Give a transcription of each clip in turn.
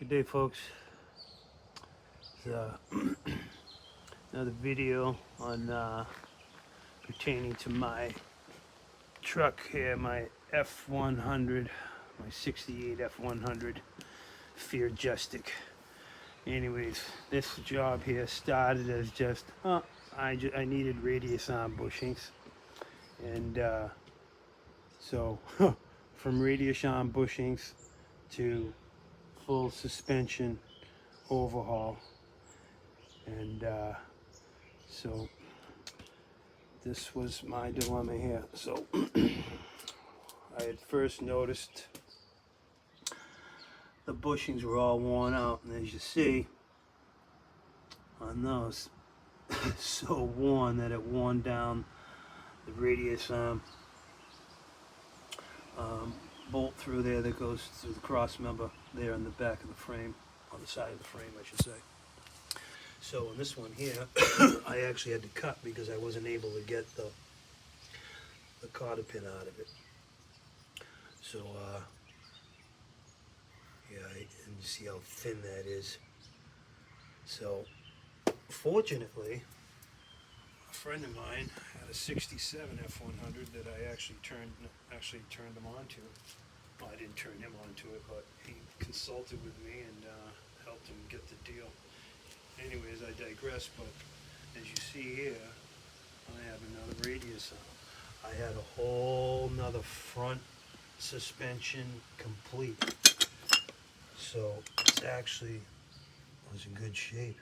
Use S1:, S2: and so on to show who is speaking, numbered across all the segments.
S1: Good day, folks. It's, another video on pertaining to my truck here, my F100, my 68 F100 Fearjestyk. Anyways, this job here started as just, I needed radius arm bushings, and so from radius arm bushings to full suspension overhaul, and so this was my dilemma here. So I had first noticed the bushings were all worn out, and as you see on those, so worn that it worn down the radius bolt through there that goes through the cross member there in the back of the frame, on the side of the frame, I should say. So in this one here, I actually had to cut because I wasn't able to get the cotter pin out of it. So yeah, and you see how thin that is. So fortunately, a friend of mine had a 67 F100 that I actually turned him on to. Well, I didn't turn him on to it, but he consulted with me and helped him get the deal. Anyways, I digress, but as you see here, I have another radius on. I had a whole nother front suspension complete. So it's actually was in good shape.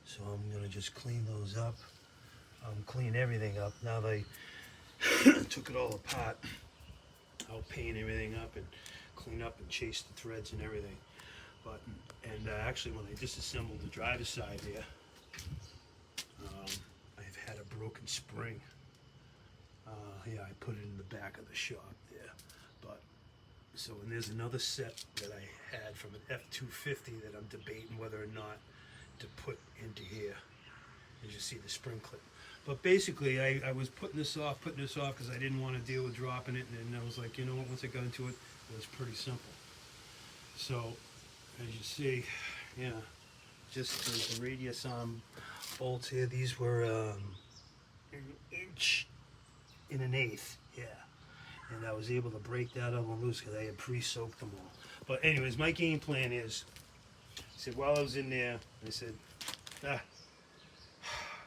S1: So I'm gonna just clean those up. Clean everything up. Now they took it all apart. I'll paint everything up and clean up and chase the threads and everything. But actually, when I disassembled the driver's side here, I've had a broken spring. Yeah, I put it in the back of the shop there. But so, and there's another set that I had from an F250 that I'm debating whether or not to put into here. As you see the spring clip. But basically, I was putting this off because I didn't want to deal with dropping it, and then I was like, you know what, once I got into it, it was pretty simple. So, as you see, yeah, just the radius bolts here, these were an inch and an eighth, yeah. And I was able to break that up and loose because I had pre-soaked them all. But anyways, my game plan is, I said, while I was in there, I said,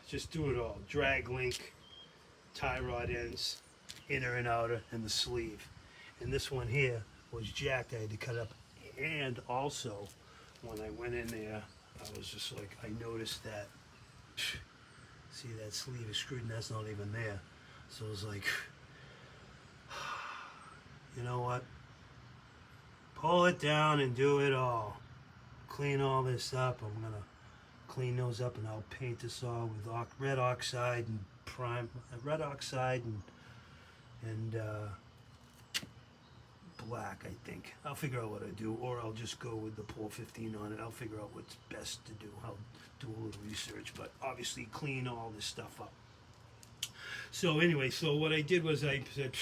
S1: just do it all. Drag link, tie rod ends, inner and outer, and the sleeve. And this one here was jacked. I had to cut up. And also, when I went in there, I was just like, I noticed that, see that sleeve is screwed and that's not even there. So I was like, you know what? Pull it down and do it all. Clean all this up. I'm gonna clean those up and I'll paint this all with red oxide and black, I think. I'll figure out what I do, or I'll just go with the Pole 15 on it. I'll figure out what's best to do. I'll do a little research, but obviously clean all this stuff up. So anyway, so what I did was I said,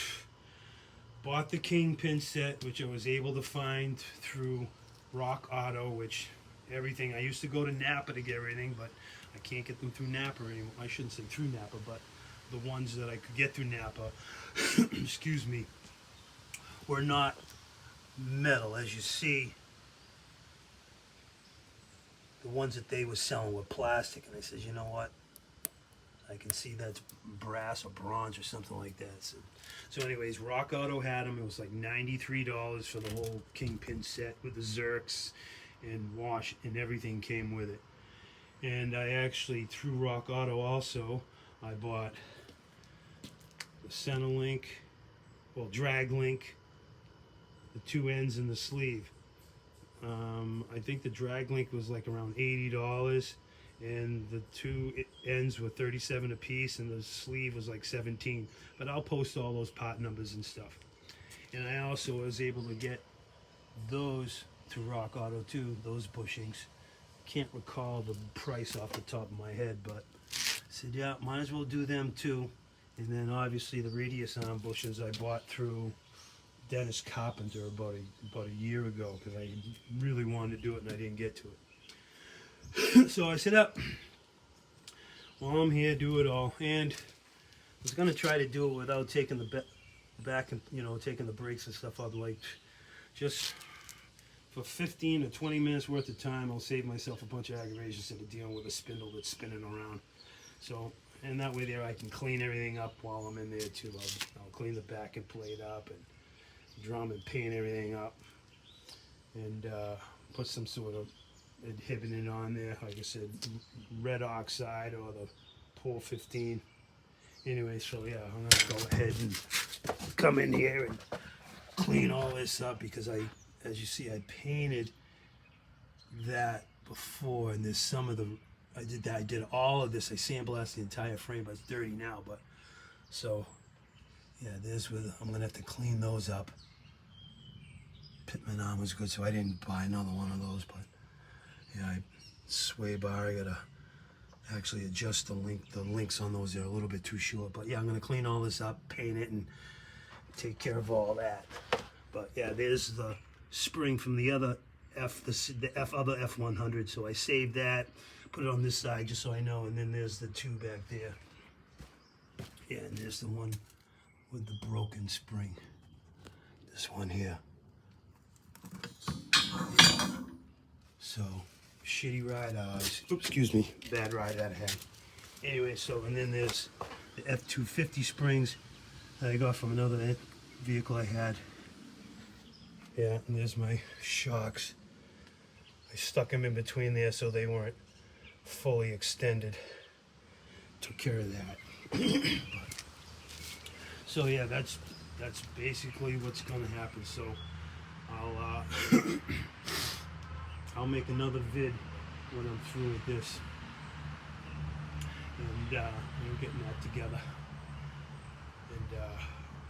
S1: bought the Kingpin set, which I was able to find through Rock Auto, which everything, I used to go to Napa to get everything, but I can't get them through Napa anymore. I shouldn't say through Napa, but the ones that I could get through Napa, excuse me, were not metal. As you see, the ones that they were selling were plastic, and I said, you know what, I can see that's brass or bronze or something like that. So anyways, Rock Auto had them. It was like $93 for the whole Kingpin set with the Zerks and wash and everything came with it. And I actually, through Rock Auto also, I bought the center link, well, drag link, the two ends and the sleeve. I think the drag link was like around $80, and the two ends were $37 a piece, and the sleeve was like $17. But I'll post all those part numbers and stuff. And I also was able to get those through Rock Auto too, those bushings. Can't recall the price off the top of my head, but I said, yeah, might as well do them too. And then obviously the radius arm bushings I bought through Dennis Carpenter about a year ago because I really wanted to do it and I didn't get to it. So I said, up, while I'm here, do it all. And I was gonna try to do it without taking the back and taking the brakes and stuff out. Like just for 15 to 20 minutes worth of time, I'll save myself a bunch of aggravation instead of dealing with a spindle that's spinning around. So, and that way there I can clean everything up while I'm in there too. I'll clean the back and plate up and drum and paint everything up and put some sort of inhibitant on there, like I said, red oxide or the Pole 15. Anyway, so yeah, I'm gonna go ahead and come in here and clean all this up because as you see, I painted that before, and there's some of the I did all of this. I sandblasted the entire frame, but it's dirty now. But so yeah, there's where I'm gonna have to clean those up. Pitman arm was good, so I didn't buy another one of those. But yeah, sway bar. I gotta actually adjust the links on those. They're a little bit too short. But yeah, I'm gonna clean all this up, paint it, and take care of all that. But yeah, there's the spring from the other other F100. So I saved that, put it on this side just so I know. And then there's the two back there. Yeah, and there's the one with the broken spring. This one here. So shitty ride eyes. Oops, excuse me. Bad ride that I had. Anyway, so and then there's the F250 springs that I got from another vehicle I had. Yeah, and there's my shocks. I stuck them in between there so they weren't fully extended. Took care of that. So yeah, that's basically what's gonna happen. So I'll make another vid when I'm through with this, and we're getting that together, and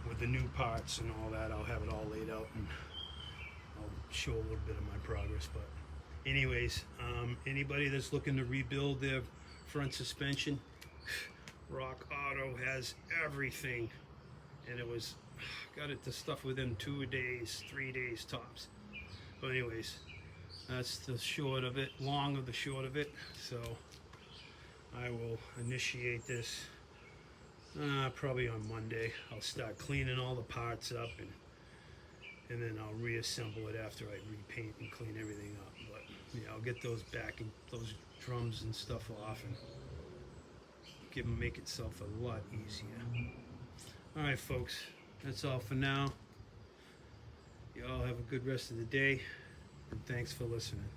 S1: with the new parts and all that, I'll have it all laid out and I'll show a little bit of my progress. But anyways, anybody that's looking to rebuild their front suspension, Rock Auto has everything, and it was got it to stuff within 2 days, 3 days tops. But anyways, that's the short of it, long of the short of it. So I will initiate this probably on Monday. I'll start cleaning all the parts up, and then I'll reassemble it after I repaint and clean everything up. But yeah, I'll get those those drums and stuff off and make itself a lot easier. All right, folks, that's all for now. You all have a good rest of the day, and thanks for listening.